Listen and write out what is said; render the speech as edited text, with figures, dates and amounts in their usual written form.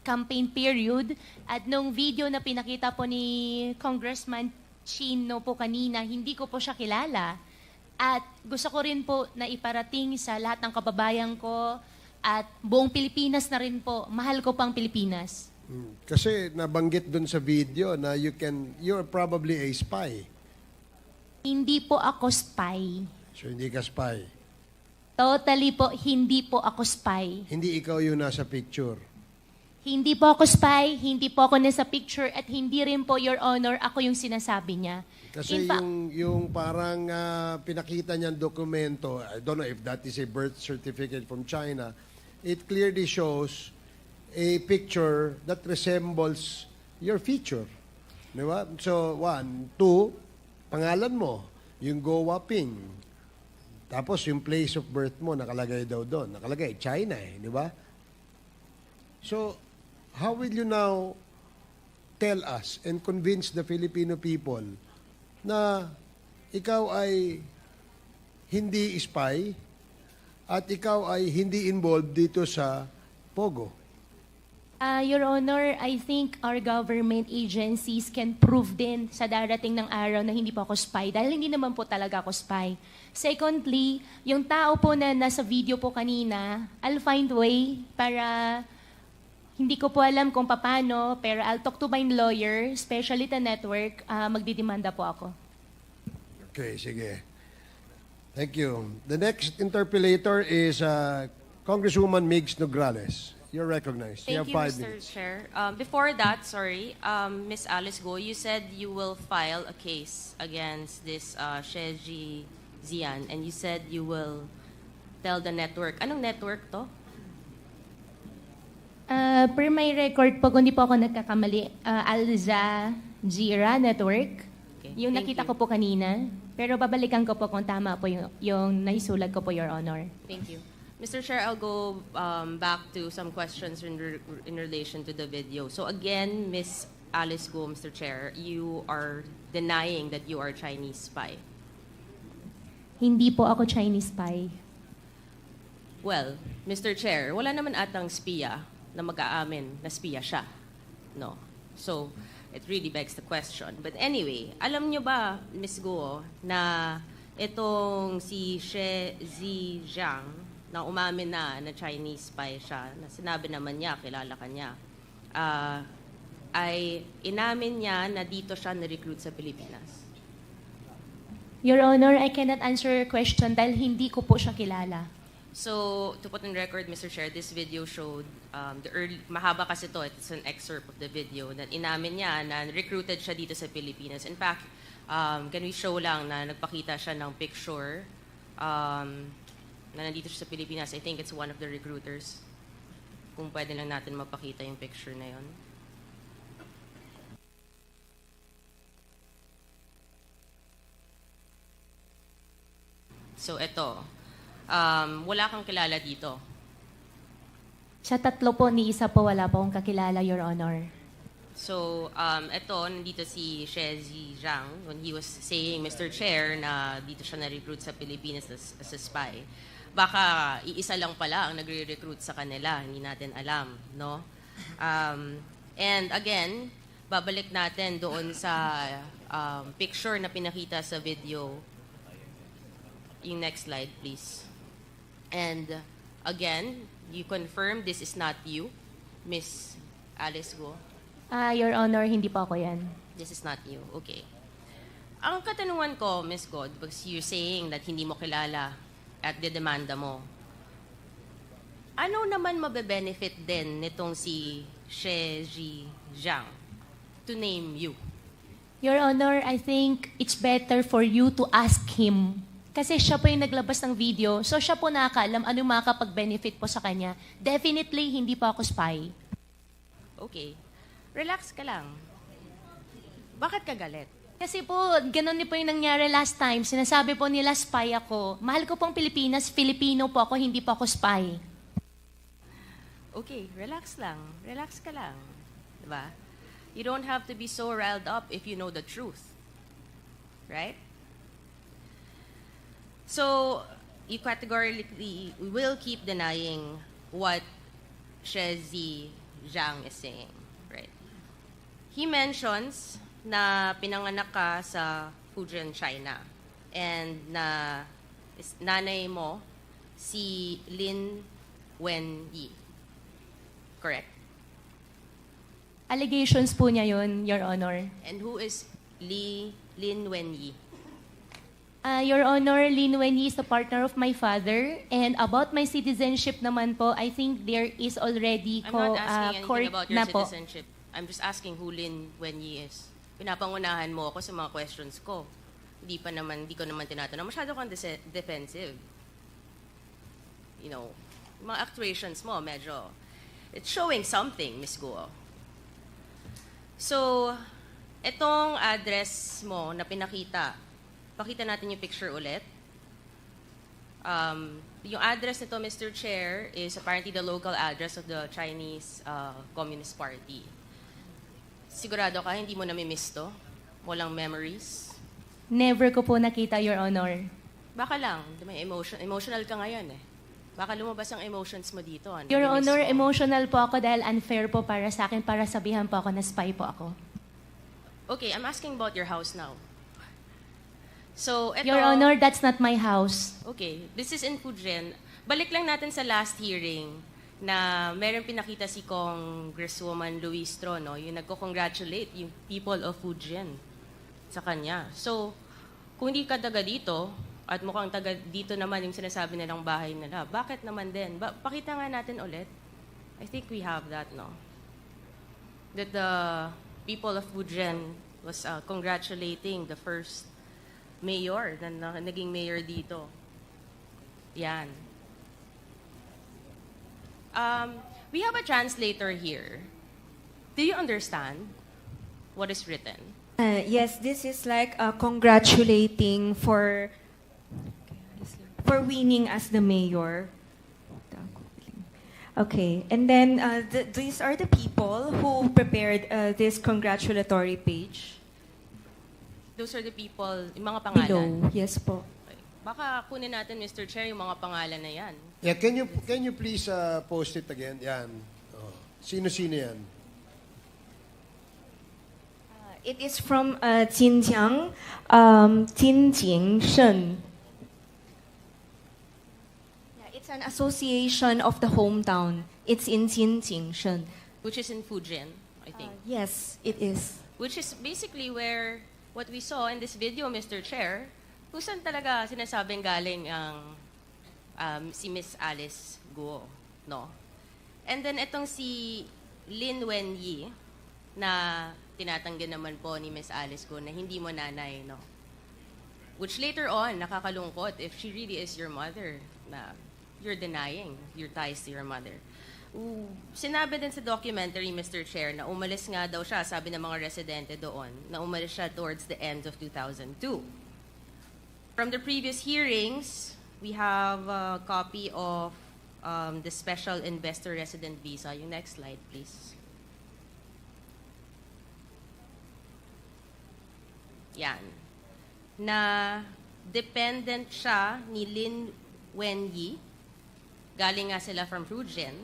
campaign period. At nung video na pinakita po ni Congressman Chino po kanina, hindi ko po siya kilala. At gusto ko rin po na iparating sa lahat ng kababayan ko at buong Pilipinas na rin po. Mahal ko pang Pilipinas. Kasi nabanggit dun sa video na you're probably a spy. Hindi po ako spy. So hindi ka spy. Totally po, hindi po ako spy. Hindi ikaw yung nasa picture. Hindi po ako spy, hindi po ako nasa picture, at hindi rin po, Your Honor, ako yung sinasabi niya. Kasi yung parang pinakita niyang dokumento, I don't know if that is a birth certificate from China, it clearly shows a picture that resembles your feature. Di ba? So, 1, 2, pangalan mo, yung Goa Ping. Tapos yung place of birth mo, nakalagay daw doon. Nakalagay, China eh, di ba? So, how will you now tell us and convince the Filipino people na ikaw ay hindi spy at ikaw ay hindi involved dito sa Pogo? Your Honor, I think our government agencies can prove din sa darating ng araw na hindi po ako spy dahil hindi naman po talaga ako spy. Secondly, yung tao po na nasa video po kanina, I'll find way para, hindi ko po alam kung paano, pero I'll talk to my lawyer, especially the network, magdidemanda po ako. Okay, sige. Thank you. The next interpellator is Congresswoman Migs Nograles. You're recognized. Thank have you, 5 Mr. minutes. Chair. Before that, Ms. Alice Go, you said you will file a case against this Sheji Zian, and you said you will tell the network. Anong network to? Per my record po, kung di po ako nagkakamali, Al Jazeera Network. Okay, Yung thank nakita you. ko po kanina. Pero babalikan ko po kung tama po yung naisulat ko po, Your Honor. Thank you. Mr. Chair, I'll go back to some questions in relation to the video. So again, Ms. Alice Go, Mr. Chair, you are denying that you are a Chinese spy. Hindi po ako Chinese spy. Well, Mr. Chair, wala naman atang spiya na mag-aamin na spiya siya. No. So, it really begs the question. But anyway, alam nyo ba, Ms. Go, na itong si She Zijiang, na umamin na Chinese spy siya, na sinabi naman niya, kilala ka niya, ay inamin niya na dito siya na-recruit sa Pilipinas. Your Honor, I cannot answer your question dahil hindi ko po siya kilala. So, to put in record, Mr. Chair, this video showed, mahaba kasi to, it's an excerpt of the video, that inamin niya na recruited siya dito sa Pilipinas. In fact, can we show lang na nagpakita siya ng picture na nandito siya sa Pilipinas. I think it's one of the recruiters. Kung pwede lang natin mapakita yung picture na yon. So, ito. Wala kang kilala dito. Sa tatlo po, ni isa po wala po akong kakilala, Your Honor. So, ito, nandito si Shezi Zhang when he was saying, Mr. Chair, na dito siya na-recruit sa Pilipinas as a spy. Baka iisa lang pala ang nagre-recruit sa kanila, hindi natin alam, no? And again, babalik natin doon sa picture na pinakita sa video. Yung next slide, please. And again, you confirm this is not you, Miss Alice Go? Your Honor, hindi po ako yan. This is not you. Okay. Ang katanungan ko, Miss God, because you're saying that hindi mo kilala at dedemanda mo, ano naman mabe-benefit din nitong si Sheji Zhang to name you? Your Honor, I think it's better for you to ask him. Kasi siya po yung naglabas ng video, so siya po nakakaalam ano makakapag-benefit po sa kanya. Definitely, hindi po ako spy. Okay. Relax ka lang. Bakit ka galit? Kasi po, ganun din po yung nangyari last time. Sinasabi po nila spy ako. Mahal ko pong Pilipinas, Filipino po ako, hindi po ako spy. Okay, relax lang. Relax ka lang. Diba? You don't have to be so riled up if you know the truth. Right? So, you categorically will keep denying what Shezi Zhang is saying, right? He mentions na pinanganak ka sa Fujian, China, and na nanay mo si Lin Wenyi. Correct? Allegations po niya yun, Your Honor. And who is Lin Wenyi? Your Honor, Lin Wenyi is the partner of my father. And about my citizenship naman po, I think there is already I'm not asking court anything about your na po. citizenship. I'm just asking who Lin Wenyi is. Pinapangunahan mo ako sa mga questions ko. Hindi ko naman tinatanong. Masyado kang defensive. You know, mga actuations mo, medyo, it's showing something, Miss Guo. So, etong address mo na pinakita, pakita natin yung picture ulit. Yung address nito, Mr. Chair, is apparently the local address of the Chinese Communist Party. Sigurado ka, hindi mo namimiss to? Walang memories? Never ko po nakita, Your Honor. Baka lang, may emotional ka ngayon eh. Baka lumabas ang emotions mo dito. Your namimiss Honor, mo. emotional po ako dahil unfair po para sa akin, para sabihan po ako na spy po ako. Okay, I'm asking about your house now. So, eto, Your Honor, that's not my house. Okay, this is in Fujian. Balik lang natin sa last hearing na meron pinakita si Congresswoman Luis Trono, yung nagko-congratulate yung people of Fujian sa kanya. So, kung hindi ka taga dito, at mukhang taga dito naman yung sinasabi nilang bahay nila, bakit naman din? Pakita nga natin ulit. I think we have that, no? That the people of Fujian was congratulating the first mayor na naging mayor dito. Yan. We have a translator here. Do you understand what is written? Yes, this is like congratulating for winning as the mayor. Okay, and then these are the people who prepared this congratulatory page. Those are the people, yung mga pangalan. Below, yes po. Okay. Baka kunin natin, Mr. Chair, yung mga pangalan na yan. Yeah, can you please post it again? Yan. Oh. Sino-sino yan? It is from Jinjiang, Jinjing Shen. Yeah, it's an association of the hometown. It's in Jinjing Shen. Which is in Fujian, I think. Yes, it is. Which is basically where what we saw in this video, Mr. Chair, kung saan talaga sinasabing galing ang si Miss Alice Guo, no? And then itong si Lin Wenyi na tinatanggi naman po ni Miss Alice Guo na hindi mo nanay, no? Which later on, nakakalungkot if she really is your mother, na you're denying your ties to your mother. Sinabi din sa documentary, Mr. Chair, na umalis nga daw siya, sabi ng mga residente doon, na umalis siya towards the end of 2002. From the previous hearings, we have a copy of the Special Investor Resident Visa. Yung next slide, please. Yan. Na dependent siya ni Lin Wenyi. Galing nga sila from Fujian.